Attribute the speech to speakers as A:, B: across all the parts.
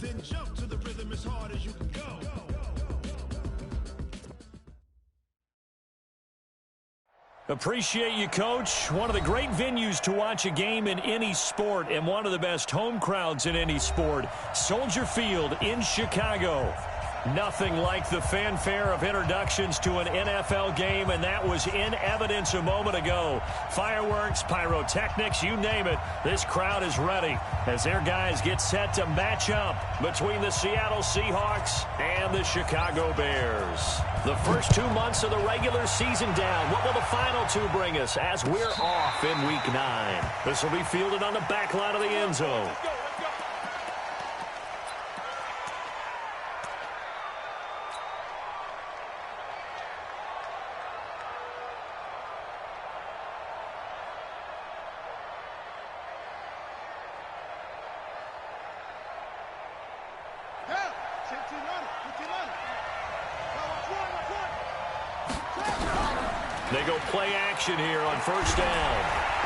A: Then jump to the rhythm as hard as you can go.
B: Appreciate you, Coach. One of the great venues to watch a game in any sport and one of the best home crowds in any sport. Soldier Field in Chicago. Nothing like the fanfare of introductions to an NFL game, and that was in evidence a moment ago. Fireworks, pyrotechnics, you name it. This crowd is ready as their guys get set to match up between the Seattle Seahawks and the Chicago Bears. The first 2 months of the regular season down. What will the final two bring us as we're off in Week 9? This will be fielded on the back line of the end zone. They go play action here on first down.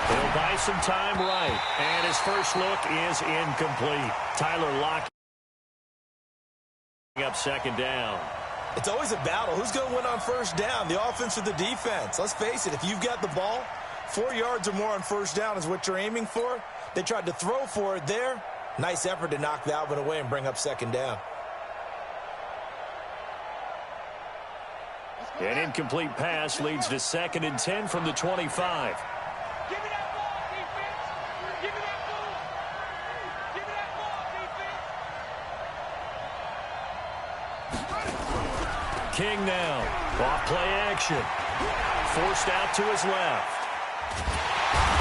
B: They'll buy some time right. And his first look is incomplete. Tyler Lockett up second down.
C: It's always a battle. Who's going to win on first down, the offense or the defense? Let's face it, if you've got the ball, 4 yards or more on first down is what you're aiming for. They tried to throw for it there. Nice effort to knock that one away and bring up second down.
B: An incomplete pass leads to 2nd and 10 from the 25.
D: Give me that ball, defense. Give me that ball. Give me that ball, defense.
B: King now. Off play action. Forced out to his left.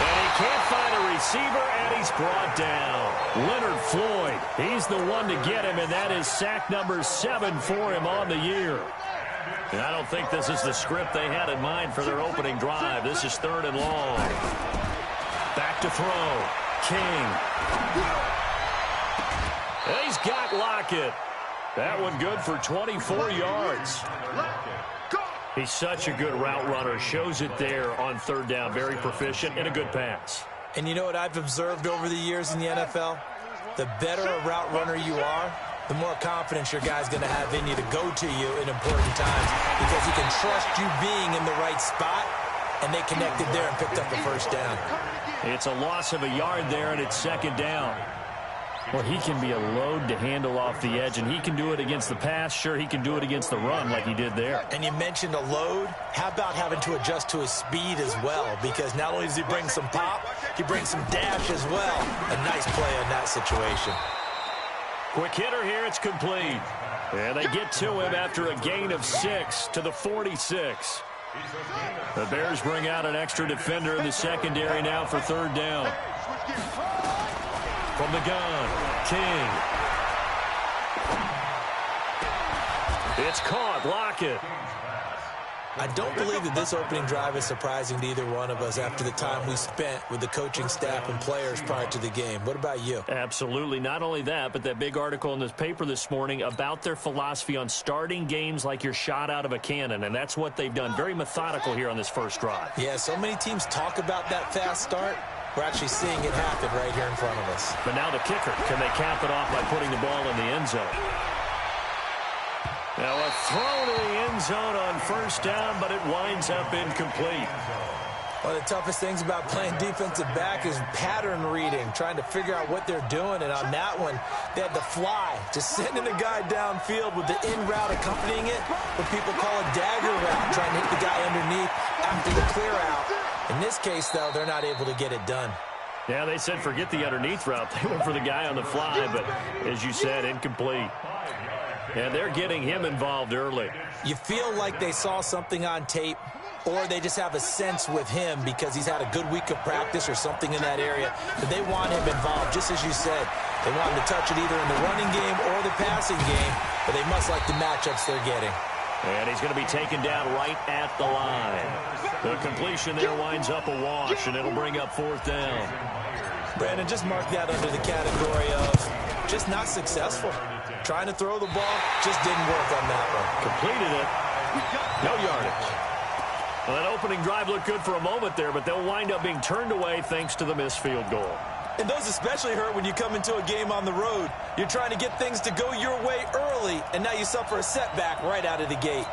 B: And he can't find a receiver, and he's brought down. Leonard Floyd. He's the one to get him, and that is sack number 7 for him on the year. And I don't think this is the script they had in mind for their opening drive. This is 3rd and long. Back to throw. King. And he's got Lockett. That one good for 24 yards. He's such a good route runner. Shows it there on 3rd down. Very proficient and a good pass.
C: And you know what I've observed over the years in the NFL? The better a route runner you are, the more confidence your guy's going to have in you to go to you in important times because he can trust you being in the right spot, and they connected there and picked up the first down.
B: It's a loss of a yard there, and it's 2nd down. Well, he can be a load to handle off the edge, and he can do it against the pass. Sure, he can do it against the run like he did there.
C: And you mentioned a load. How about having to adjust to his speed as well? Because not only does he bring some pop, he brings some dash as well. A nice play on that situation.
B: Quick hitter here, it's complete. And they get to him after a gain of 6 to the 46. The Bears bring out an extra defender in the secondary now for 3rd down. From the gun, King. It's caught, Lockett.
C: I don't believe that this opening drive is surprising to either one of us after the time we spent with the coaching staff and players prior to the game. What about you?
B: Absolutely. Not only that, but that big article in this paper this morning about their philosophy on starting games like you're shot out of a cannon, and that's what they've done. Very methodical here on this first drive.
C: Yeah, so many teams talk about that fast start. We're actually seeing it happen right here in front of us.
B: But now the kicker. Can they cap it off by putting the ball in the end zone? Now a throw to the end zone on first down, but it winds up incomplete.
C: One of the toughest things about playing defensive back is pattern reading, trying to figure out what they're doing. And on that one, they had to fly, just sending a guy downfield with the in route accompanying it, what people call a dagger route, trying to hit the guy underneath after the clear out. In this case, though, they're not able to get it done.
B: Yeah, they said forget the underneath route. They went for the guy on the fly, but as you said, incomplete. And they're getting him involved early.
C: You feel like they saw something on tape, or they just have a sense with him because he's had a good week of practice or something in that area, that they want him involved, just as you said. They want him to touch it either in the running game or the passing game, but they must like the matchups they're getting.
B: And he's going to be taken down right at the line. The completion there winds up a wash, and it'll bring up 4th down.
C: Brandon, just mark that under the category of just not successful. Trying to throw the ball, just didn't work on that one.
B: Completed it. No yardage. Well, that opening drive looked good for a moment there, but they'll wind up being turned away thanks to the missed field goal.
C: And those especially hurt when you come into a game on the road. You're trying to get things to go your way early, and now you suffer a setback right out of the gate.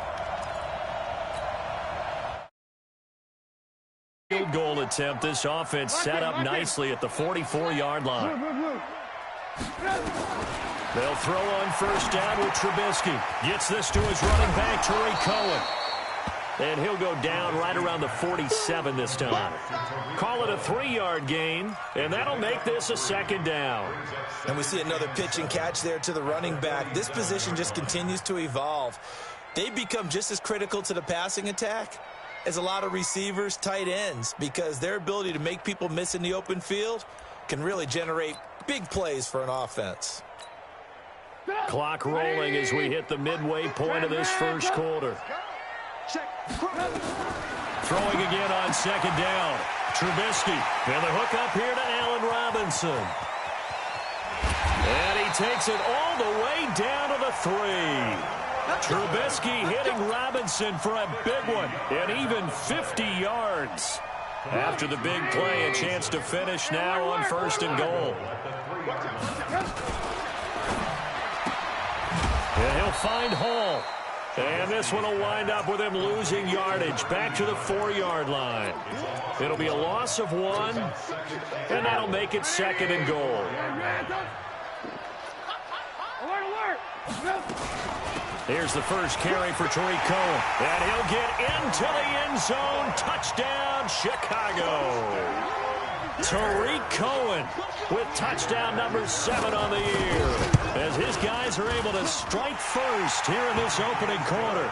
B: Field goal attempt. This offense set up nicely at the 44-yard line. They'll throw on first down with Trubisky. Gets this to his running back, Tariq Cohen. And he'll go down right around the 47 this time. Call it a 3-yard gain, and that'll make this a second down.
C: And we see another pitch and catch there to the running back. This position just continues to evolve. They become just as critical to the passing attack as a lot of receivers, tight ends, because their ability to make people miss in the open field can really generate big plays for an offense.
B: Clock rolling as we hit the midway point of this first quarter. Throwing again on second down. Trubisky. And the hook up here to Allen Robinson. And he takes it all the way down to the 3. Trubisky hitting Robinson for a big one. And even 50 yards. After the big play, a chance to finish now on first and goal. And he'll find Hall. And this one will wind up with him losing yardage back to the 4-yard line. It'll be a loss of 1, and that'll make it second and goal. Here's the first carry for Tariq Cohen. And he'll get into the end zone. Touchdown, Chicago. Tariq Cohen with touchdown number 7 on the year, as his guys are able to strike first here in this opening quarter.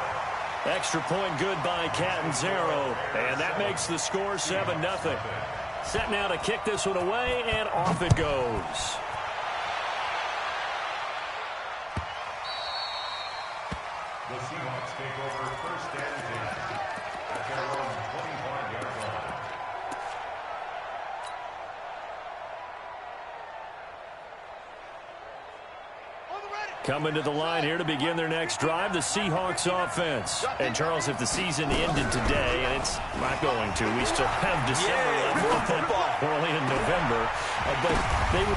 B: Extra point good by Catanzaro, and that makes the score 7-0. Set now to kick this one away, and off it goes.
A: The Seahawks take over first and 10 at their own 25-yard line.
B: Coming to the line here to begin their next drive, the Seahawks offense. And, Charles, if the season ended today, and it's not going to, we still have December left, early in November. But they were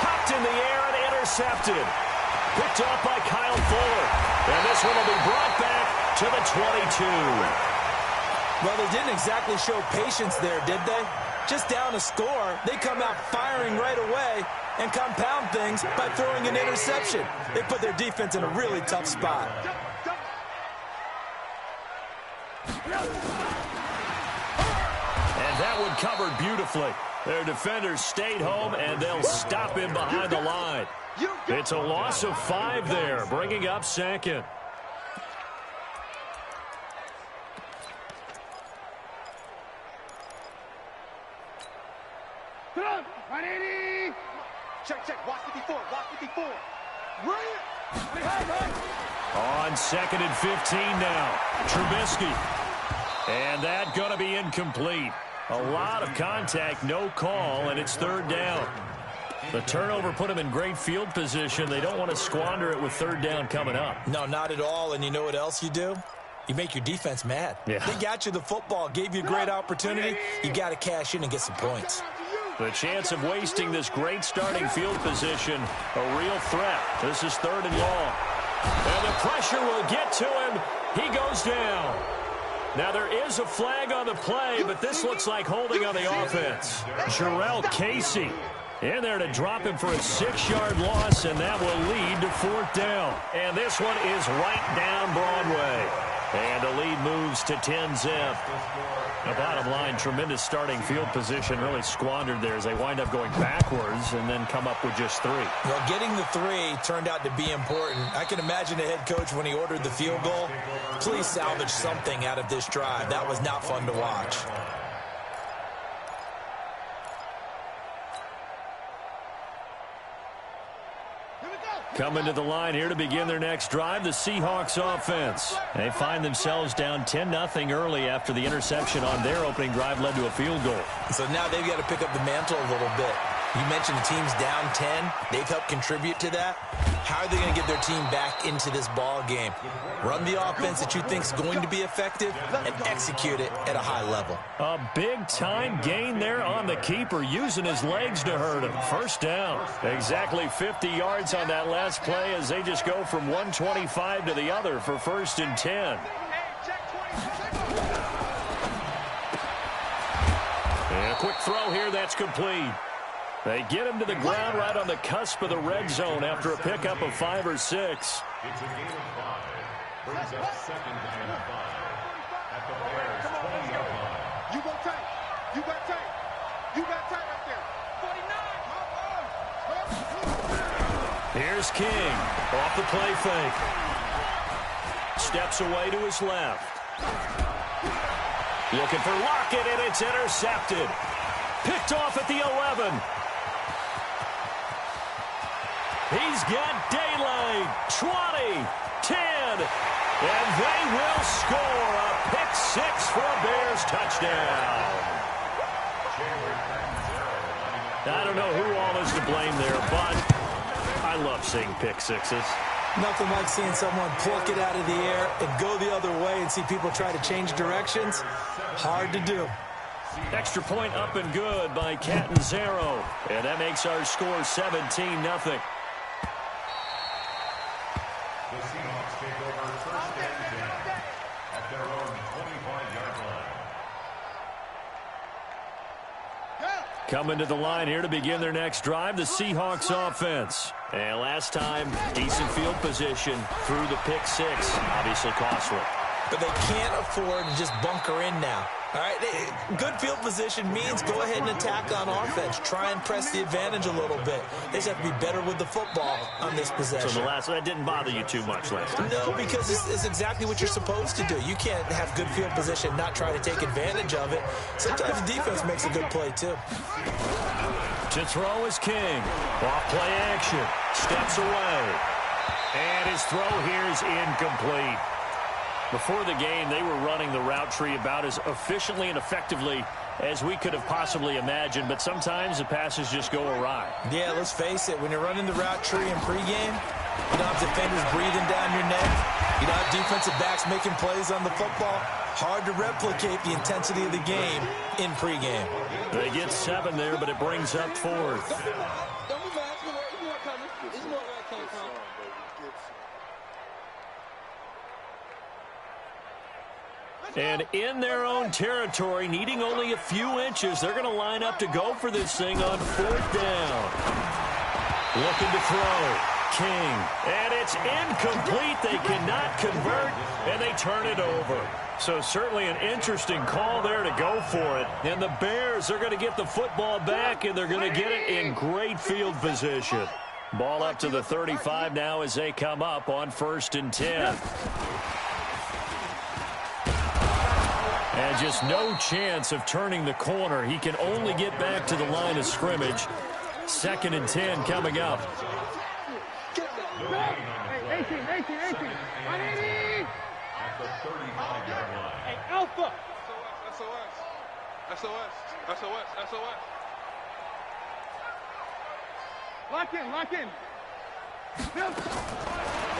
B: popped in the air and intercepted. Picked off by Kyle Fuller. And this one will be brought back to the 22.
C: Well, they didn't exactly show patience there, did they? Just down a score, they come out firing right away and compound things by throwing an interception. They put their defense in a really tough spot.
B: And that one covered beautifully. Their defenders stayed home, and they'll stop him behind the line. It's a loss of 5 there, bringing up second.
D: Check, watch 54, watch 54.
B: On second and 15 now, Trubisky. And that going to be incomplete. A lot of contact, no call, and it's third down. The turnover put them in great field position. They don't want to squander it with third down coming up.
C: No, not at all. And you know what else you do? You make your defense mad.
B: Yeah.
C: They got you the football, gave you a great opportunity. You got to cash in and get some points.
B: The chance of wasting this great starting field position, a real threat. This is third and long. And the pressure will get to him. He goes down. Now, there is a flag on the play, but this looks like holding on the offense. Jarrell Casey in there to drop him for a 6-yard loss, and that will lead to fourth down. And this one is right down Broadway. And the lead moves to 10-zip. The bottom line, tremendous starting field position, really squandered there as they wind up going backwards and then come up with just 3.
C: Well, getting the 3 turned out to be important. I can imagine the head coach when he ordered the field goal. Please salvage something out of this drive. That was not fun to watch.
B: Coming to the line here to begin their next drive, the Seahawks offense. They find themselves down 10-0 early after the interception on their opening drive led to a field goal.
C: So now they've got to pick up the mantle a little bit. You mentioned the team's down 10. They've helped contribute to that. How are they going to get their team back into this ball game? Run the offense that you think is going to be effective and execute it at a high level.
B: A big-time gain there on the keeper, using his legs to hurt him. First down. Exactly 50 yards on that last play as they just go from 125 to the other for 1st and 10. And a quick throw here, that's complete. They get him to the ground right on the cusp of the red zone after a pickup of 5 or 6.
A: It's a gain of 5. Brings up 2nd and 5 at the Bears' 20-yard line.
D: You got tight. You got tight. You got tight right there. 49.
B: Here's King off the play fake. Steps away to his left. Looking for Lockett, and it's intercepted. Picked off at the 11. He's got daylight. 20, 10, and they will score a pick 6 for a Bears touchdown. I don't know who all is to blame there, but I love seeing pick sixes.
C: Nothing like seeing someone pluck it out of the air and go the other way and see people try to change directions. Hard to do.
B: Extra point up and good by Catanzaro. And that makes our score 17-0.
A: The Seahawks take over 1st and 10 at their own 25-yard line.
B: Coming to the line here to begin their next drive, the Seahawks offense. And last time, decent field position through the pick 6. Obviously costly.
C: But they can't afford to just bunker in now. All right, good field position means go ahead and attack on offense. Try and press the advantage a little bit. They just have to be better with the football on this possession.
B: So that didn't bother you too much last time?
C: No, because it's exactly what you're supposed to do. You can't have good field position, not try to take advantage of it. Sometimes the defense makes a good play, too.
B: To throw is King. Off play action. Steps away. And his throw here is incomplete. Before the game, they were running the route tree about as efficiently and effectively as we could have possibly imagined, but sometimes the passes just go awry.
C: Yeah, let's face it. When you're running the route tree in pregame, you don't have defenders breathing down your neck. You don't have defensive backs making plays on the football. Hard to replicate the intensity of the game in pregame.
B: They get 7 there, but it brings up 4th. And in their own territory, needing only a few inches, they're going to line up to go for this thing on 4th down. Looking to throw. King. And it's incomplete. They cannot convert, and they turn it over. So certainly an interesting call there to go for it. And the Bears are going to get the football back, and they're going to get it in great field position. Ball up to the 35 now as they come up on 1st and 10. And just no chance of turning the corner. He can only get back to the line of scrimmage. 2nd and 10 coming up.
D: Hey, 18. 180.
A: At the 35-yard line.
D: Hey, Alpha.
E: SOS.
D: Lock in.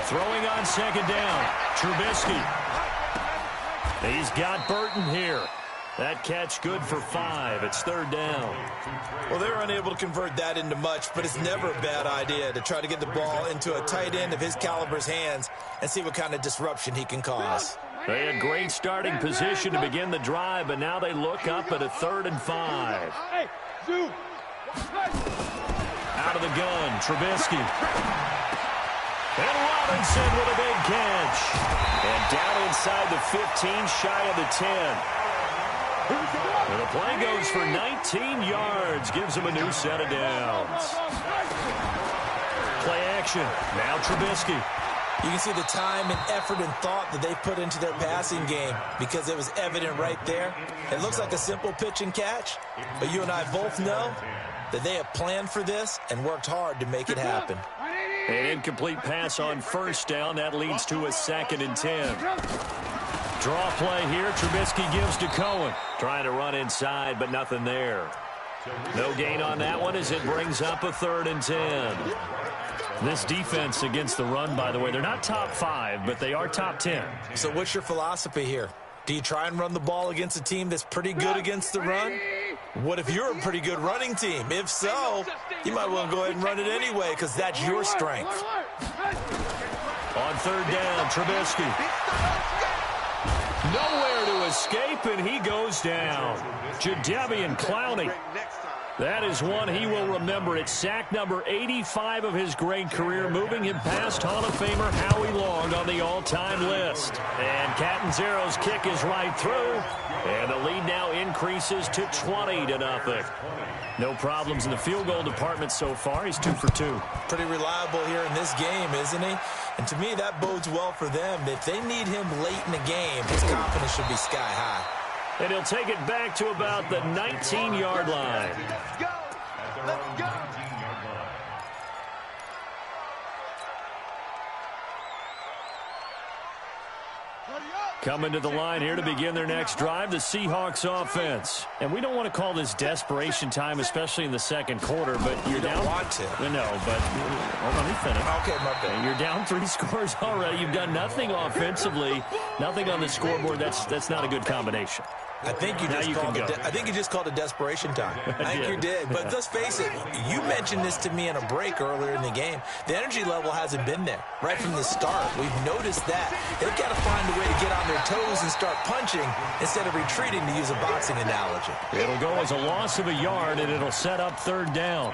B: Throwing on 2nd down. Trubisky. He's got Burton here. That catch good for 5. It's 3rd down.
C: Well, they were unable to convert that into much, but it's never a bad idea to try to get the ball into a tight end of his caliber's hands and see what kind of disruption he can cause.
B: They had great starting position to begin the drive, but now they look up at a 3rd and 5.
D: Hey, zoom.
B: Out of the gun, Trubisky. And Robinson with a big catch. And down inside the 15, shy of the 10. And the play goes for 19 yards. Gives him a new set of downs. Play action. Now Trubisky.
C: You can see the time and effort and thought that they put into their passing game because it was evident right there. It looks like a simple pitch and catch, but you and I both know that they have planned for this and worked hard to make it happen.
B: An incomplete pass on 1st down. That leads to a 2nd and 10. Draw play here. Trubisky gives to Cohen. Trying to run inside, but nothing there. No gain on that one as it brings up a 3rd and 10. This defense against the run, by the way, they're not top 5, but they are top 10.
C: So what's your philosophy here? Do you try and run the ball against a team that's pretty good against the run? What if you're a pretty good running team? If so, you might want to go ahead and run it anyway because that's your strength.
B: On 3rd down, Trubisky. Nowhere to escape, and he goes down. Jadeveon Clowney. That is one he will remember. It's sack number 85 of his great career, moving him past Hall of Famer Howie Long on the all-time list. And Catanzaro's kick is right through, and the lead now increases to 20-0. No problems in the field goal department so far. He's 2 for 2.
C: Pretty reliable here in this game, isn't he? And to me, that bodes well for them. If they need him late in the game, his confidence should be sky high.
B: And he'll take it back to about the 19-yard line.
D: Let's go. Let's go.
B: Coming to the line here to begin their next drive, the Seahawks offense. And we don't want to call this desperation time, especially in the second quarter, but you're down.
C: Don't want to.
B: No, but hold on, let me finish.
C: Okay, my bad.
B: You're down 3 scores already. You've done nothing offensively, nothing on the scoreboard. That's not a good combination.
C: I think you just called it desperation time. I think you did. But let's face it, you mentioned this to me in a break earlier in the game. The energy level hasn't been there right from the start. We've noticed that. They've got to find a way to get on their toes and start punching instead of retreating, to use a boxing analogy.
B: It'll go as a loss of a yard, and it'll set up 3rd down.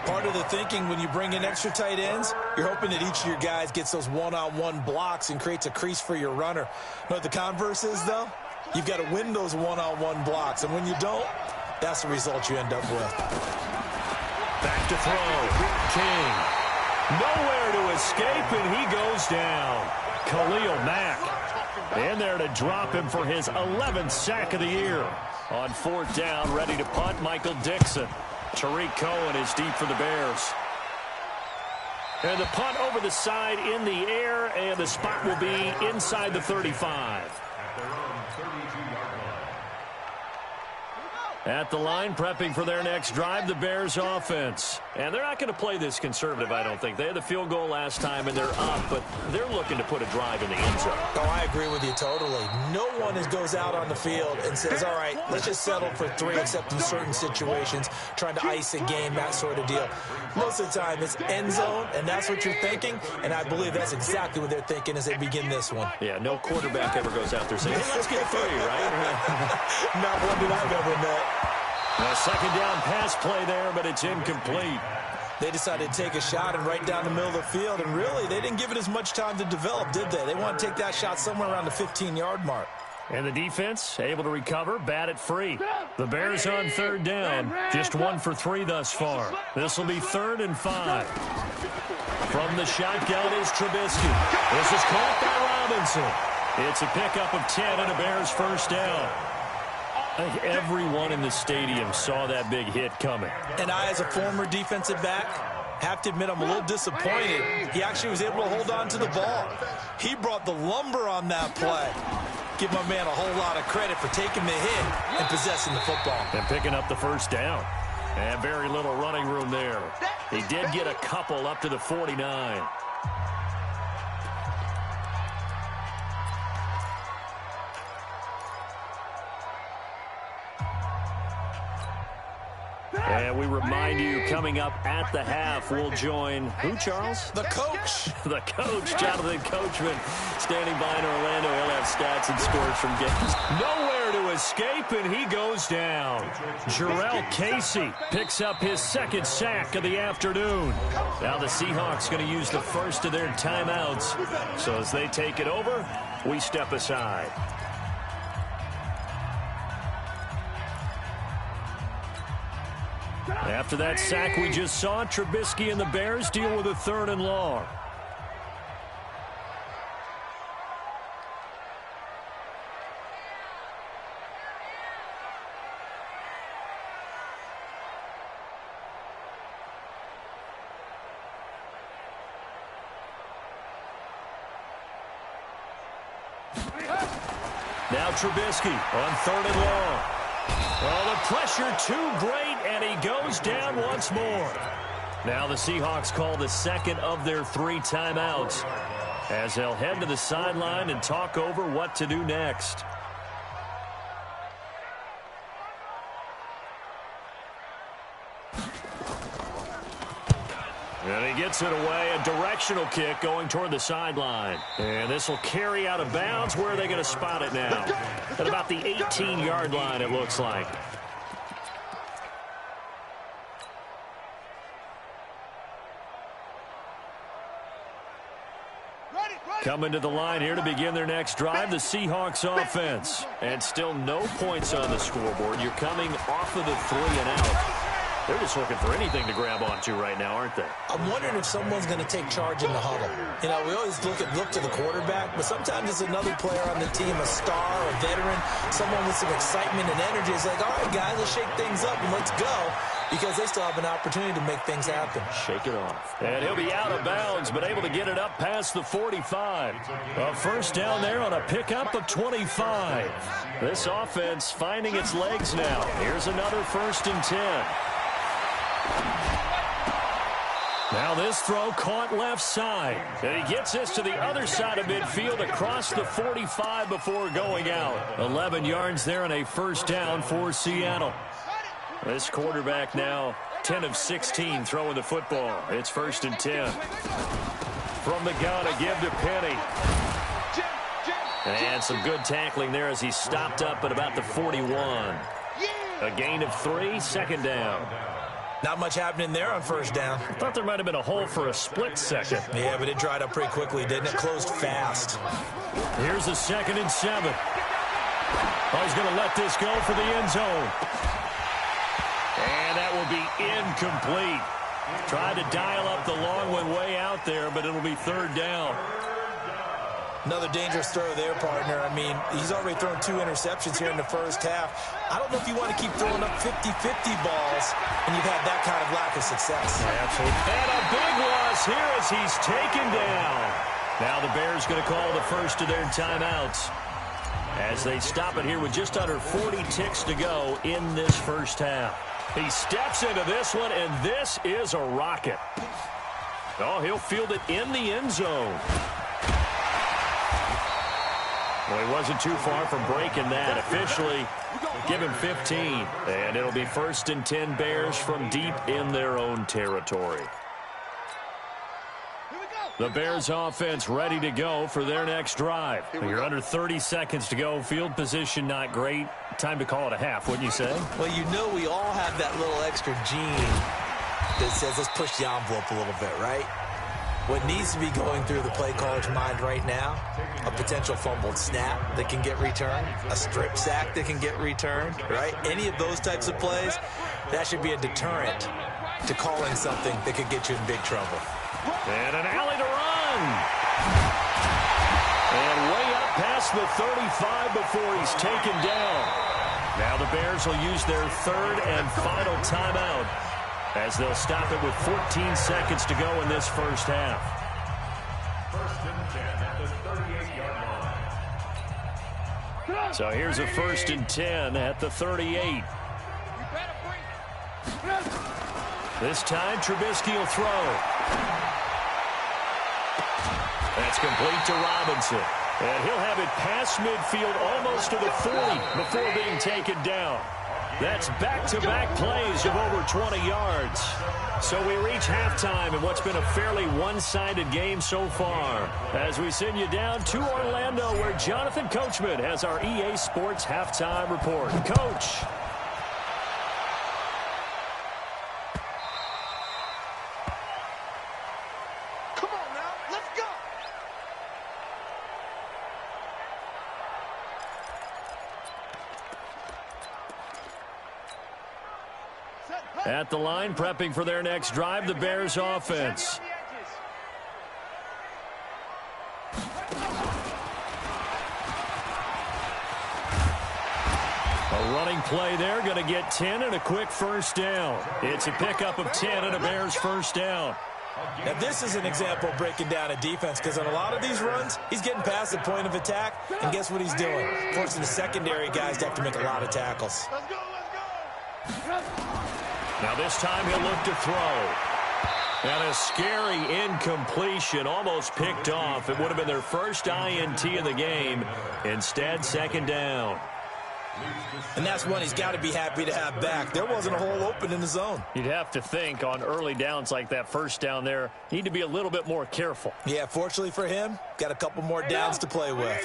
C: Part of the thinking when you bring in extra tight ends, you're hoping that each of your guys gets those one-on-one blocks and creates a crease for your runner. You know what the converse is, though? You've got to win those one-on-one blocks, and when you don't, that's the result you end up with.
B: Back to throw. King. Nowhere to escape, and he goes down. Khalil Mack in there to drop him for his 11th sack of the year. On 4th down, ready to punt, Michael Dixon. Tariq Cohen is deep for the Bears. And the punt over the side in the air, and the spot will be inside the 35. At the line, prepping for their next drive, the Bears offense. And they're not going to play this conservative, I don't think. They had the field goal last time, and they're up, but they're looking to put a drive in the end zone.
C: Oh, I agree with you totally. No one goes out on the field and says, all right, let's just settle for 3, except in certain situations, trying to ice a game, that sort of deal. Most of the time, it's end zone, and that's what you're thinking, and I believe that's exactly what they're thinking as they begin this one.
B: Yeah, no quarterback ever goes out there saying, hey, let's get 3, right?
C: Not one that I've ever met.
B: A second down pass play there, but it's incomplete.
C: They decided to take a shot and right down the middle of the field, and really, they didn't give it as much time to develop, did they? They want to take that shot somewhere around the 15-yard mark.
B: And the defense able to recover, bat it free. The Bears on 3rd down, just 1 for 3 thus far. This will be 3rd and 5. From the shotgun is Trubisky. This is caught by Robinson. It's a pickup of 10 and a Bears 1st down. I think everyone in the stadium saw that big hit coming.
C: And I, as a former defensive back, have to admit I'm a little disappointed. He actually was able to hold on to the ball. He brought the lumber on that play. Give my man a whole lot of credit for taking the hit and possessing the football.
B: And picking up the 1st down. And very little running room there. He did get a couple up to the 49. And we remind you, coming up at the half, we'll join who, Charles?
C: The coach.
B: The coach, Jonathan Coachman, standing by in Orlando. He'll have stats and scores from games. Nowhere to escape, and he goes down. Jarrell Casey picks up his 2nd sack of the afternoon. Now the Seahawks going to use the first of their timeouts. So as they take it over, we step aside. After that sack we just saw, Trubisky and the Bears deal with a 3rd and long. Now Trubisky on 3rd and long. Well, the pressure too great, and he goes down once more. Now the Seahawks call the second of their 3 timeouts as they'll head to the sideline and talk over what to do next. And he gets it away, a directional kick going toward the sideline. And this will carry out of bounds. Where are they going to spot it now? At about the 18-yard line, it looks like. Coming to the line here to begin their next drive, the Seahawks offense. And still no points on the scoreboard. You're coming off of the 3 and out. They're just looking for anything to grab onto right now, aren't they?
C: I'm wondering if someone's going to take charge in the huddle. You know, we always look to the quarterback, but sometimes it's another player on the team, a star, a veteran, someone with some excitement and energy. It's like, all right, guys, let's shake things up and let's go, because they still have an opportunity to make things happen.
B: Shake it off. And he'll be out of bounds, but able to get it up past the 45. A first down there on a pickup of 25. This offense finding its legs now. Here's another 1st and 10. Now this throw caught left side. And he gets this to the other side of midfield across the 45 before going out. 11 yards there and a first down for Seattle. This quarterback now 10 of 16 throwing the football. It's 1st and 10. From the gun, a give to Penny. And some good tackling there as he stopped up at about the 41. A gain of 3, 2nd down.
C: Not much happening there on 1st down.
B: I thought there might have been a hole for a split second.
C: Yeah, but it dried up pretty quickly, didn't it? Closed fast.
B: Here's a 2nd and 7. Oh, he's going to let this go for the end zone. And that will be incomplete. Tried to dial up the long one way out there, but it'll be 3rd down.
C: Another dangerous throw there, partner. I mean, he's already thrown 2 interceptions here in the first half. I don't know if you want to keep throwing up 50-50 balls and you've had that kind of lack of success.
B: Absolutely. And a big loss here as he's taken down. Now the Bears going to call the first of their timeouts as they stop it here with just under 40 ticks to go in this first half. He steps into this one, and this is a rocket. Oh, he'll field it in the end zone. Well, he wasn't too far from breaking that. Officially, give him 15. And it'll be 1st and 10 Bears from deep in their own territory. The Bears offense ready to go for their next drive. You're under 30 seconds to go. Field position not great. Time to call it a half, wouldn't you say?
C: Well, you know we all have that little extra gene that says let's push the envelope a little bit, right? What needs to be going through the play caller's mind right now, a potential fumbled snap that can get returned, a strip sack that can get returned, right? Any of those types of plays, that should be a deterrent to calling something that could get you in big trouble.
B: And an alley to run. And way up past the 35 before he's taken down. Now the Bears will use their 3rd and final timeout, as they'll stop it with 14 seconds to go in this first half.
A: 1st and 10 at the 38-yard line.
B: So here's a 1st and 10 at the 38. This time, Trubisky will throw. That's complete to Robinson. And he'll have it past midfield almost to the 40 before being taken down. That's back-to-back plays of over 20 yards. So we reach halftime in what's been a fairly one-sided game so far, as we send you down to Orlando, where Jonathan Coachman has our EA Sports halftime report. Coach.
D: Come on now, let's go.
B: At the line, prepping for their next drive, the Bears offense. A running play there, going to get 10 and a quick first down. It's a pickup of 10 and a Bears first down.
C: Now, this is an example of breaking down a defense, because on a lot of these runs, he's getting past the point of attack, and guess what he's doing? Forcing the secondary guys to have to make a lot of tackles.
D: Let's go, let's go.
B: Now this time he'll look to throw. And a scary incompletion, almost picked off. It would have been their first INT of the game. Instead, second down.
C: And that's one he's got to be happy to have back. There wasn't a hole open in the zone.
B: You'd have to think on early downs like that first down there, need to be a little bit more careful.
C: Yeah, fortunately for him, got a couple more downs to play with.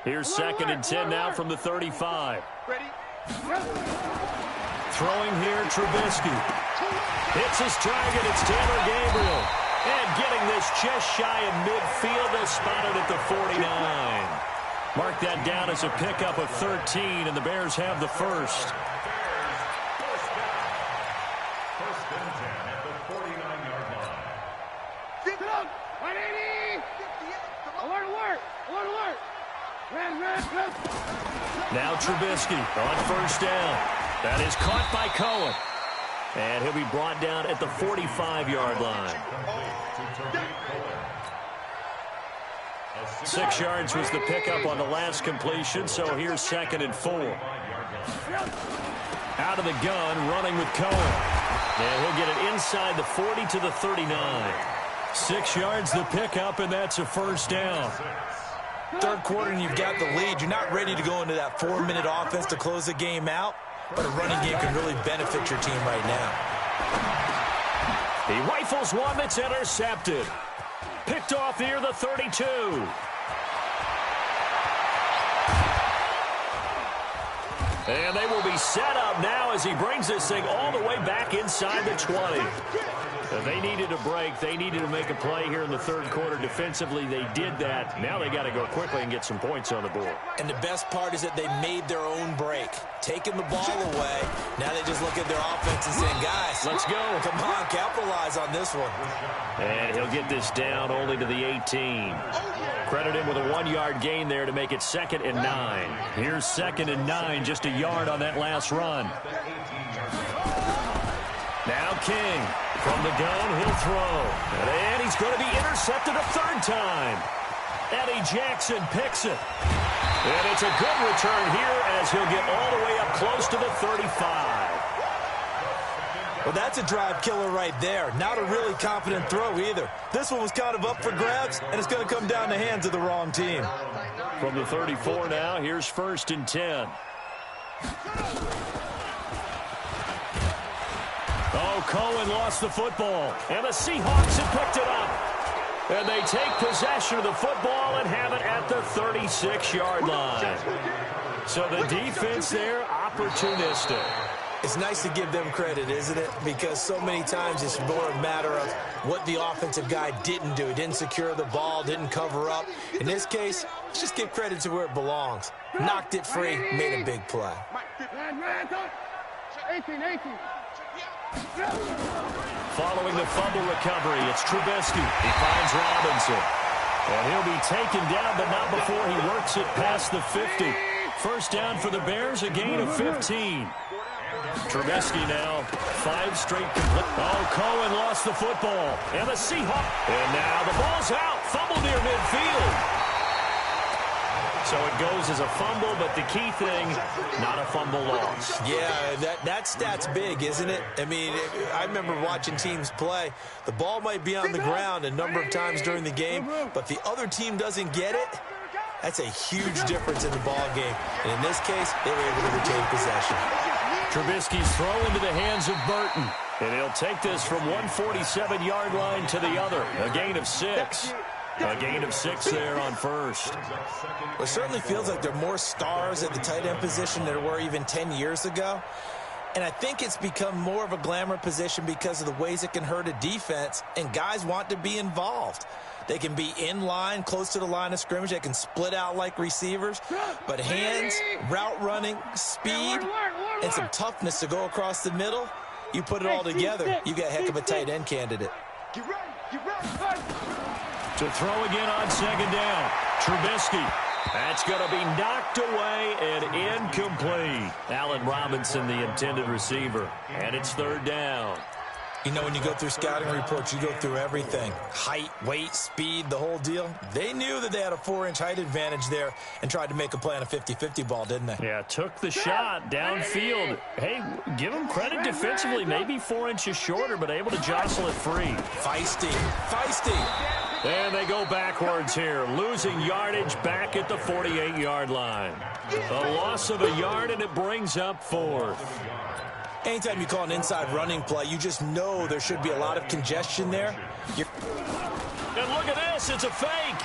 B: Here's 2nd and 10 now from the 35.
D: Ready?
B: Throwing here, Trubisky. Hits his target, it's Taylor Gabriel. And getting this just shy of midfield, they'll spot it at the 49. Mark that down as a pickup of 13, and the Bears have the first.
A: First and 10 at the 49-yard line.
D: Sit up! 180! Alert, alert! Alert, alert! Run.
B: Now Trubisky on first down. That is caught by Cohen. And he'll be brought down at the 45-yard line. 6 yards was the pickup on the last completion, so here's 2nd and 4. Out of the gun, running with Cohen. And he'll get it inside the 40 to the 39. 6 yards the pickup, and that's a first down.
C: Third quarter and you've got the lead. You're not ready to go into that 4-minute offense to close the game out, but a running game can really benefit your team right now.
B: He rifles one that's intercepted. Picked off near the 32. And they will be set up now as he brings this thing all the way back inside the 20. They needed a break. They needed to make a play here in the third quarter. Defensively, they did that. Now they got to go quickly and get some points on the board.
C: And the best part is that they made their own break. Taking the ball away. Now they just look at their offense and saying, guys,
B: let's go.
C: Come on, capitalize on this one.
B: And he'll get this down only to the 18. Credit him with a 1-yard gain there to make it 2nd and 9. Here's 2nd and 9, just a yard on that last run. Now King. From the gun, he'll throw. And he's going to be intercepted a third time. Eddie Jackson picks it. And it's a good return here as he'll get all the way up close to the 35.
C: Well, that's a drive killer right there. Not a really confident throw either. This one was kind of up for grabs, and it's going to come down the hands of the wrong team.
B: From the 34 now, here's 1st and 10. Oh, Cohen lost the football, and the Seahawks have picked it up. And they take possession of the football and have it at the 36-yard line. So the defense there, opportunistic.
C: It's nice to give them credit, isn't it? Because so many times it's more a matter of what the offensive guy didn't do. He didn't secure the ball, didn't cover up. In this case, let's just give credit to where it belongs. Knocked it free, made a big play.
D: 18.
B: Following the fumble recovery, it's Trubisky. He finds Robinson. And he'll be taken down, but not before he works it past the 50. First down for the Bears, a gain of 15. Trubisky now, 5 straight complete. Oh, Cohen lost the football. And the Seahawks. And now the ball's out. Fumble near midfield. So it goes as a fumble, but the key thing, not a fumble loss.
C: Yeah, that stat's big, isn't it? I mean, I remember watching teams play. The ball might be on the ground a number of times during the game, but the other team doesn't get it. That's a huge difference in the ball game. And in this case, they were able to retain possession.
B: Trubisky's throw into the hands of Burton. And he'll take this from 147-yard line to the other. A gain of 6. A gain of 6 there on first.
C: Well, it certainly feels like there are more stars at the tight end position than there were even 10 years ago. And I think it's become more of a glamour position because of the ways it can hurt a defense, and guys want to be involved. They can be in line, close to the line of scrimmage. They can split out like receivers. But hands, route running, speed, and some toughness to go across the middle, you put it all together, you got a heck of a tight end candidate.
D: Get ready.
B: To throw again on second down. Trubisky. That's going to be knocked away and incomplete. Allen Robinson, the intended receiver. And it's third down.
C: You know, when you go through scouting reports, you go through everything. Height, weight, speed, the whole deal. They knew that they had a 4-inch height advantage there and tried to make a play on a 50-50 ball, didn't they?
B: Yeah, took the shot downfield. Hey, give them credit defensively. Maybe 4 inches shorter, but able to jostle it free.
C: Feisty. Feisty.
B: And they go backwards here, losing yardage back at the 48-yard line. A loss of a yard, and it brings up 4th.
C: Anytime you call an inside running play, you just know there should be a lot of congestion there.
B: And look at this, it's a fake.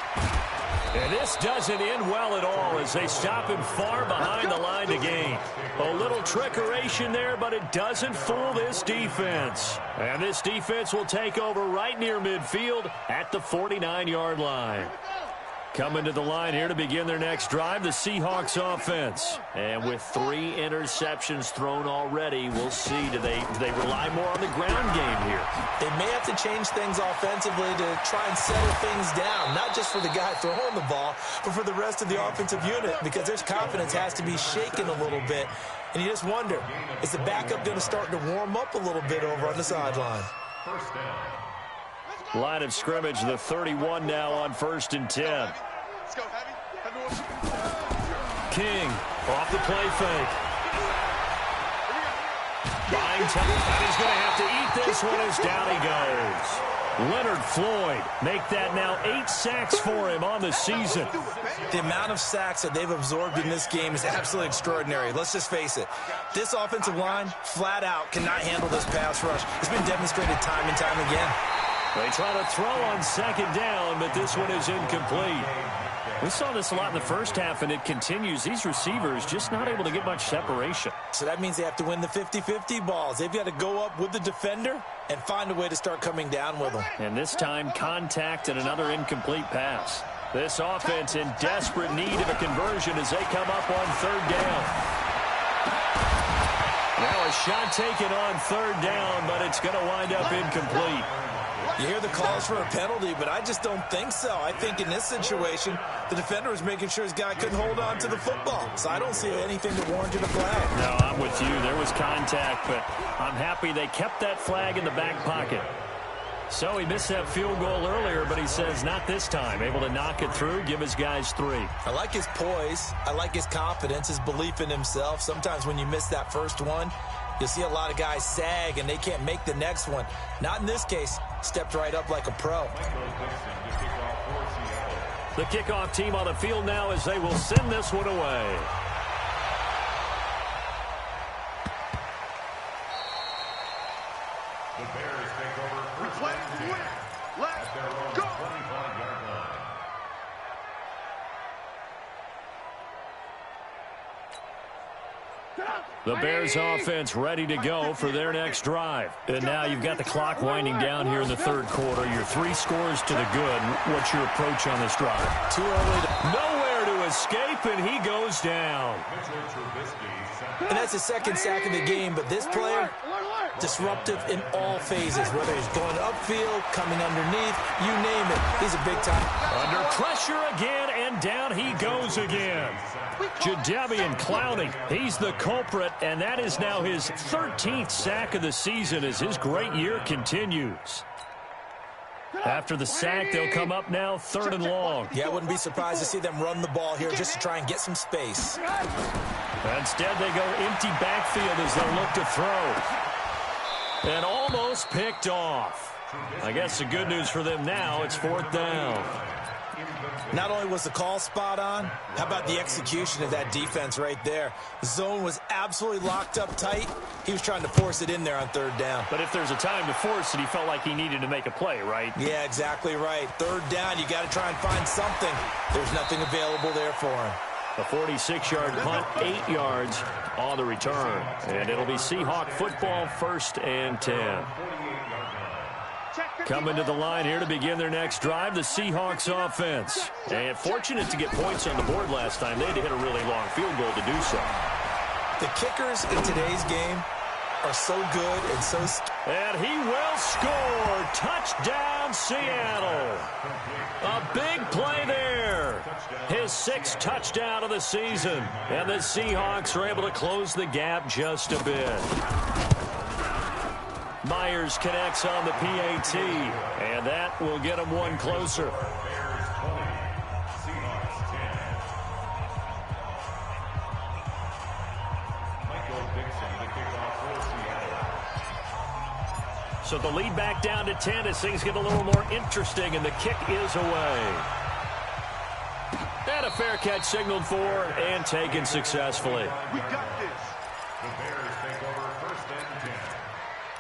B: And this doesn't end well at all as they stop him far behind the line to gain. A little trickeration there, but it doesn't fool this defense. And this defense will take over right near midfield at the 49-yard line. Coming to the line here to begin their next drive, the Seahawks offense. And with 3 interceptions thrown already, we'll see. Do they rely more on the ground game here?
C: They may have to change things offensively to try and settle things down, not just for the guy throwing the ball, but for the rest of the offensive unit, because their confidence has to be shaken a little bit. And you just wonder, is the backup going to start to warm up a little bit over on the sideline?
B: Line of scrimmage, the 31 now on 1st and 10.
D: Let's go, Heavy.
B: King off the play fake. Buying time, and he's going to have to eat this one as down he goes. Leonard Floyd make that now 8 sacks for him on the season.
C: The amount of sacks that they've absorbed in this game is absolutely extraordinary. Let's just face it. This offensive line, flat out, cannot handle this pass rush. It's been demonstrated time and time again.
B: They try to throw on 2nd down, but this one is incomplete. We saw this a lot in the first half, and it continues. These receivers just not able to get much separation.
C: So that means they have to win the 50-50 balls. They've got to go up with the defender and find a way to start coming down with them.
B: And this time, contact and another incomplete pass. This offense in desperate need of a conversion as they come up on 3rd down. Now a shot taken on 3rd down, but it's going to wind up incomplete.
C: You hear the calls for a penalty, but I just don't think so. I think in this situation, the defender was making sure his guy couldn't hold on to the football. So I don't see anything that warranted a flag.
B: No, I'm with you. There was contact, but I'm happy they kept that flag in the back pocket. So he missed that field goal earlier, but he says not this time. Able to knock it through, give his guys 3.
C: I like his poise. I like his confidence, his belief in himself. Sometimes when you miss that first one, you'll see a lot of guys sag and they can't make the next one. Not in this case. Stepped right up like a pro.
B: The kickoff team on the field now as they will send this one away.
A: The Bears take over first and 10 at their own 25-yard line.
B: The Bears offense ready to go for their next drive. And now you've got the clock winding down here in the 3rd quarter. You're 3 scores to the good. What's your approach on this drive?
C: Too early to...
B: Nowhere to escape, and he goes down.
C: And that's the 2nd sack of the game, but this player, disruptive in all phases, whether he's going upfield, coming underneath, you name it. He's a big time.
B: Under pressure again, and down he goes again. Jadeveon Clowney, he's the culprit, and that is now his 13th sack of the season as his great year continues. After the sack, they'll come up now 3rd and long.
C: Yeah, I wouldn't be surprised to see them run the ball here just to try and get some space.
B: Instead, they go empty backfield as they look to throw. And almost picked off. I guess the good news for them now, it's 4th down.
C: Not only was the call spot on, how about the execution of that defense right there? The zone was absolutely locked up tight. He was trying to force it in there on 3rd down.
B: But if there's a time to force it, he felt like he needed to make a play, right?
C: Yeah, exactly right. 3rd down, you got to try and find something. There's nothing available there for him.
B: A 46-yard punt, 8 yards on the return. And it'll be Seahawk football, 1st and 10. Coming to the line here to begin their next drive, the Seahawks offense. And fortunate to get points on the board last time. They had to hit a really long field goal to do so.
C: The kickers in today's game are so good and so...
B: And he will score. Touchdown, Seattle. A big play there. His 6th touchdown of the season. And the Seahawks are able to close the gap just a bit. Myers connects on the PAT, and that will get him one closer. So the lead back down to 10 as things get a little more interesting, and the kick is away. And a fair catch signaled for and taken successfully.
A: We got this. The Bears take over first and 10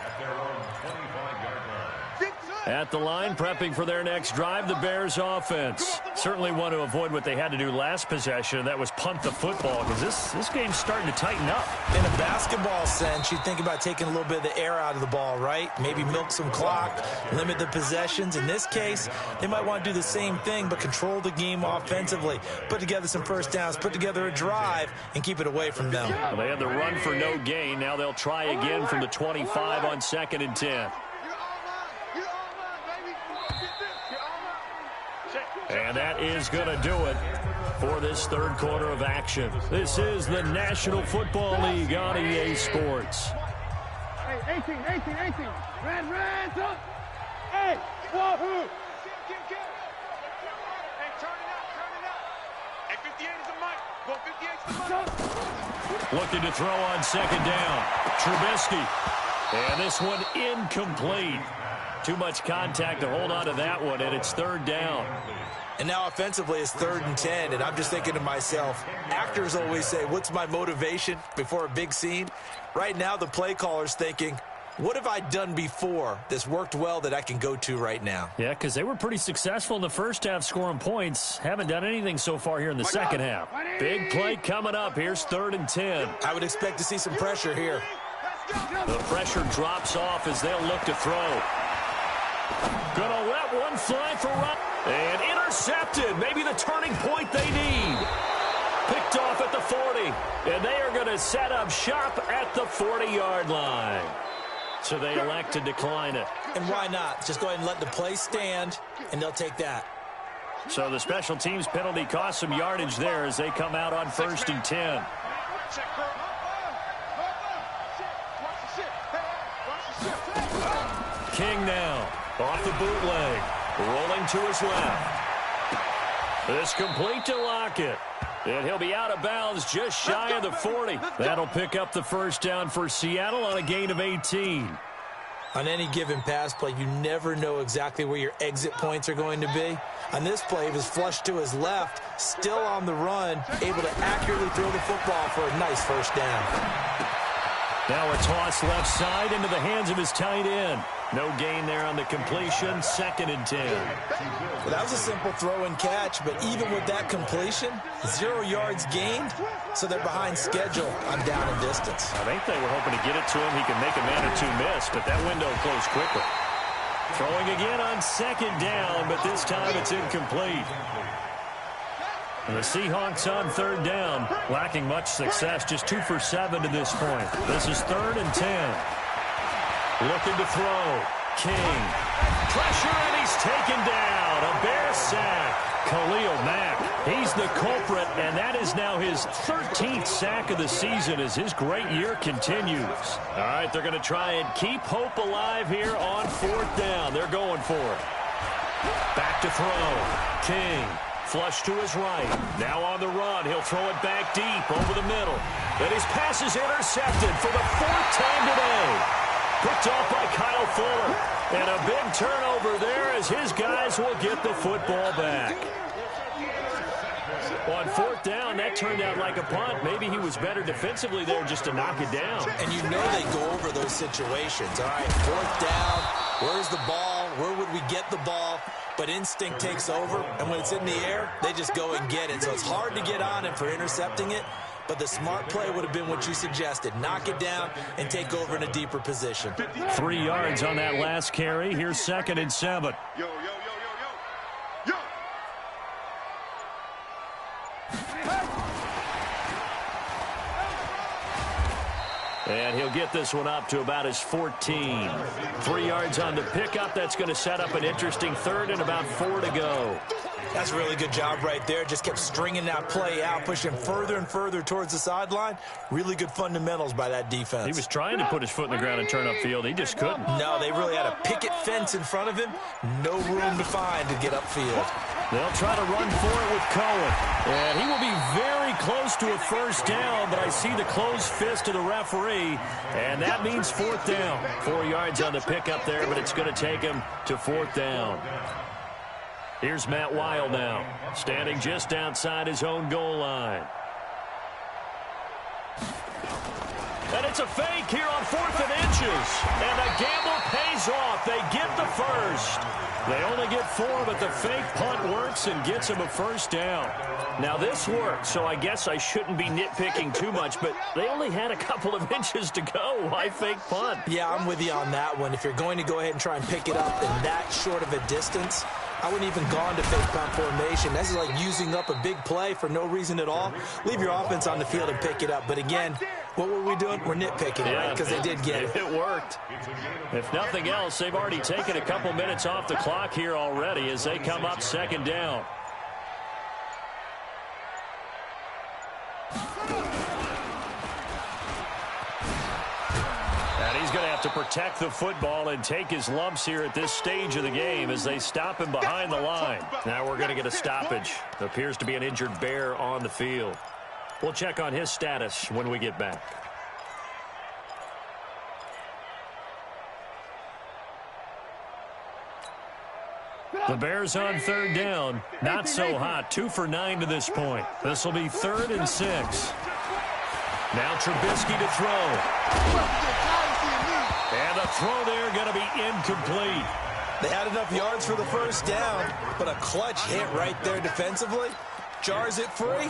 A: at their own 25-yard line.
B: At the line, prepping for their next drive, the Bears offense. Certainly want to avoid what they had to do last possession, and that was punt the football, because this game's starting to tighten up.
C: In a basketball sense, you think about taking a little bit of the air out of the ball, right? Maybe milk some clock, limit the possessions. In this case, they might want to do the same thing, but control the game offensively. Put together some first downs, put together a drive, and keep it away from them.
B: Well, they had the run for no gain. Now they'll try again from the 25 on 2nd and 10. And that is going to do it for this third quarter of action. This is the National Football League on EA Sports.
D: Hey, 18. Red, up. Hey, wahoo. Hey, turn it up. Hey, 58 is the mic. Go 58 is the mic.
B: Looking to throw on 2nd down. Trubisky. And this one incomplete. Too much contact to hold on to that one, and it's 3rd down.
C: And now offensively it's 3rd and 10, and I'm just thinking to myself, actors always say, what's my motivation before a big scene? Right now the play caller's thinking, what have I done before that's worked well that I can go to right now?
B: Yeah, because they were pretty successful in the first half scoring points. Haven't done anything so far here in the second half. Big play coming up. Here's 3rd and 10.
C: I would expect to see some pressure here.
B: The pressure drops off as they'll look to throw. Gonna let one fly for run. And intercepted. Maybe the turning point they need. Picked off at the 40. And they are going to set up shop at the 40-yard line. So they elect to decline it.
C: And why not? Just go ahead and let the play stand, and they'll take that.
B: So the special teams penalty cost some yardage there as they come out on 1st and 10. King now. Off the bootleg. Rolling to his left. This complete to Lockett. And he'll be out of bounds just shy of the 40. That'll pick up the first down for Seattle on a gain of 18.
C: On any given pass play, you never know exactly where your exit points are going to be. On this play, he was flushed to his left, still on the run, able to accurately throw the football for a nice first down.
B: Now a toss left side into the hands of his tight end. No gain there on the completion, 2nd and 10.
C: Well, that was a simple throw and catch, but even with that completion, 0 yards gained, so they're behind schedule on down and distance.
B: I think they were hoping to get it to him. He can make a man or two miss, but that window closed quickly. Throwing again on 2nd down, but this time it's incomplete. And the Seahawks on 3rd down, lacking much success, just 2 for 7 to this point. This is 3rd and 10. Looking to throw. King. Pressure, and he's taken down. A Bear sack. Khalil Mack. He's the culprit, and that is now his 13th sack of the season as his great year continues. All right, they're going to try and keep hope alive here on 4th down. They're going for it. Back to throw. King. Flush to his right. Now on the run. He'll throw it back deep over the middle. And his pass is intercepted for the 4th time today. Picked off by Kyle Fuller. And a big turnover there as his guys will get the football back. On 4th down, that turned out like a punt. Maybe he was better defensively there just to knock it down.
C: And you know they go over those situations. All right, 4th down. Where's the ball? Where would we get the ball? But instinct takes over, and when it's in the air, they just go and get it. So it's hard to get on him for intercepting it, but the smart play would have been what you suggested. Knock it down and take over in a deeper position.
B: 3 yards on that last carry. Here's 2nd and 7.
A: Yo.
B: And he'll get this one up to about his 14. 3 yards on the pickup. That's going to set up an interesting 3rd and about 4 to go.
C: That's a really good job right there. Just kept stringing that play out, pushing further and further towards the sideline. Really good fundamentals by that defense.
B: He was trying to put his foot in the ground and turn upfield. He just couldn't.
C: No, they really had a picket fence in front of him. No room to find to get upfield.
B: They'll try to run for it with Cohen. And he will be very close to a first down, but I see the closed fist of the referee, and that means fourth down. 4 yards on the pickup there, but it's going to take him to fourth down. Here's Matt Weil now, standing just outside his own goal line. And it's a fake here on 4th and inches. And the gamble pays off. They get the first. They only get 4, but the fake punt works and gets them a first down. Now, this worked, so I guess I shouldn't be nitpicking too much, but they only had a couple of inches to go. Why fake punt?
C: Yeah, I'm with you on that one. If you're going to go ahead and try and pick it up in that short of a distance, I wouldn't even gone to fake punt formation. This is like using up a big play for no reason at all. Leave your offense on the field and pick it up. But again, what were we doing? We're nitpicking, right? Because they did get it.
B: It worked. If nothing else, they've already taken a couple minutes off the clock here already as they come up second down. And he's going to have to protect the football and take his lumps here at this stage of the game as they stop him behind the line. Now we're going to get a stoppage. Appears to be an injured Bear on the field. We'll check on his status when we get back. The Bears on third down. Not so hot. 2 for 9 to this point. This will be 3rd and 6. Now Trubisky to throw. And the throw there going to be incomplete.
C: They had enough yards for the first down, but a clutch hit right there defensively. Jars it free.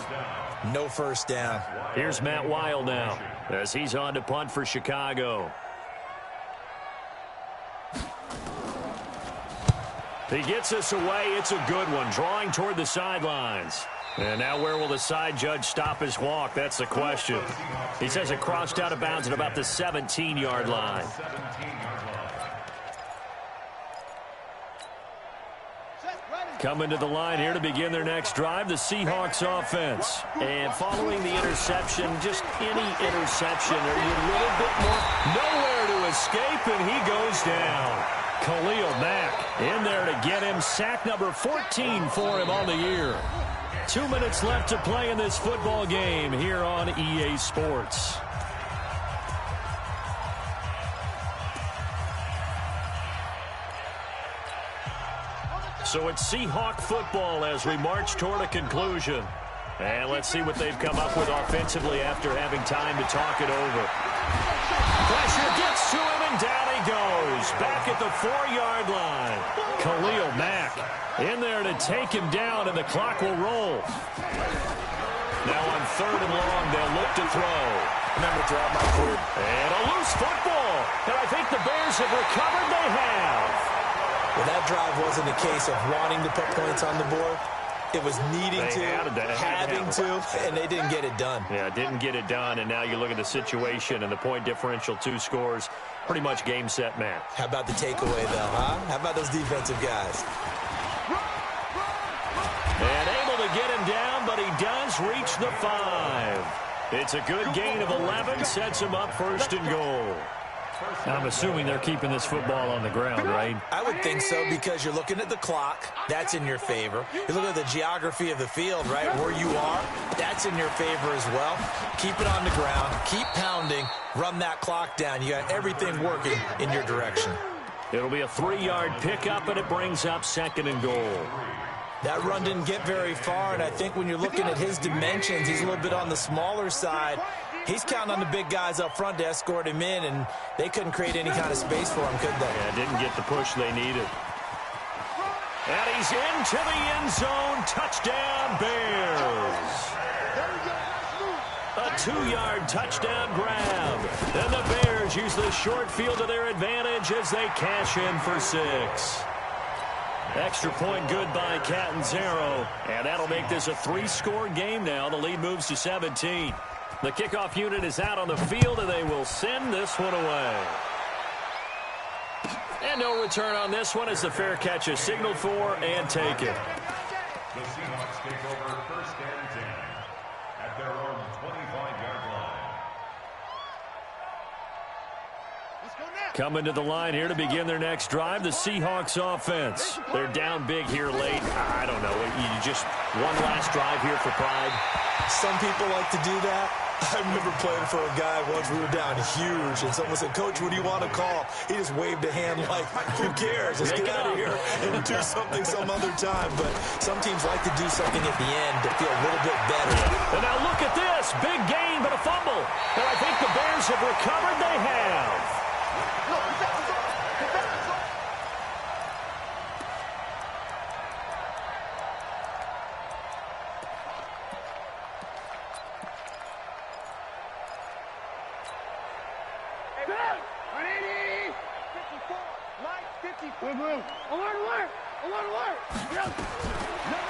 C: No first down.
B: Here's Matt Weil now as he's on to punt for Chicago. He gets us away. It's a good one, drawing toward the sidelines. And now where will the side judge stop his walk? That's the question. He says it crossed out of bounds at about the 17-yard line. Coming to the line here to begin their next drive, the Seahawks offense. And following the interception, just any interception, are you a little bit more nowhere to escape, and he goes down. Khalil Mack in there to get him. Sack number 14 for him on the year. 2 minutes left to play in this football game here on EA Sports. So it's Seahawk football as we march toward a conclusion. And let's see what they've come up with offensively after having time to talk it over. Pressure gets to him, and down he goes. Back at the 4-yard line. Khalil Mack in there to take him down, and the clock will roll. Now on 3rd and long, they'll look to throw.
C: Remember, throughout my career.
B: And a loose football. And I think the Bears have recovered. They have.
C: Well, that drive wasn't a case of wanting to put points on the board. It was needing to, having to, and they didn't get it done.
B: Yeah, didn't get it done, and now you look at the situation and the point differential, 2 scores, pretty much game, set, match.
C: How about the takeaway, though, huh? How about those defensive guys?
B: And able to get him down, but he does reach the 5. It's a good gain of 11, sets him up 1st and goal. I'm assuming they're keeping this football on the ground, right?
C: I would think so, because you're looking at the clock. That's in your favor. You look at the geography of the field, right, where you are. That's in your favor as well. Keep it on the ground. Keep pounding. Run that clock down. You got everything working in your direction.
B: It'll be a 3-yard pickup, and it brings up 2nd and goal.
C: That run didn't get very far, and I think when you're looking at his dimensions, he's a little bit on the smaller side. He's counting on the big guys up front to escort him in, and they couldn't create any kind of space for him, could they?
B: Yeah, didn't get the push they needed. And he's into the end zone. Touchdown, Bears. A 2-yard touchdown grab. And the Bears use the short field to their advantage as they cash in for 6. Extra point good by Catanzaro. And that'll make this a 3-score game now. The lead moves to 17. The kickoff unit is out on the field, and they will send this one away. And no return on this one as the fair catch is signaled for and taken.
A: The Seahawks take over first and 10 at their own 25-yard line.
B: Coming to the line here to begin their next drive, the Seahawks offense. They're down big here late. I don't know. You just one last drive here for pride.
C: Some people like to do that. I remember playing for a guy once. We were down huge, and someone said, "Coach, what do you want to call?" He just waved a hand like, "Who cares? Let's get out of here and do something some other time." But some teams like to do something at the end to feel a little bit better.
B: And now look at this. Big gain, but a fumble. And I think the Bears have recovered. They have.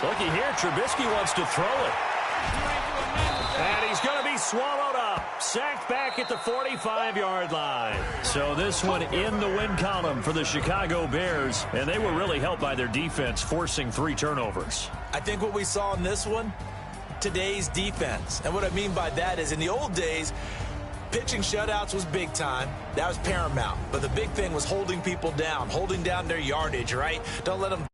B: Looky here, Trubisky wants to throw it. And he's going to be swallowed up. Sacked back at the 45-yard line. So this one in the win column for the Chicago Bears. And they were really helped by their defense, forcing 3 turnovers.
C: I think what we saw in this one, today's defense. And what I mean by that is in the old days, pitching shutouts was big time. That was paramount. But the big thing was holding people down, holding down their yardage, right? Don't let them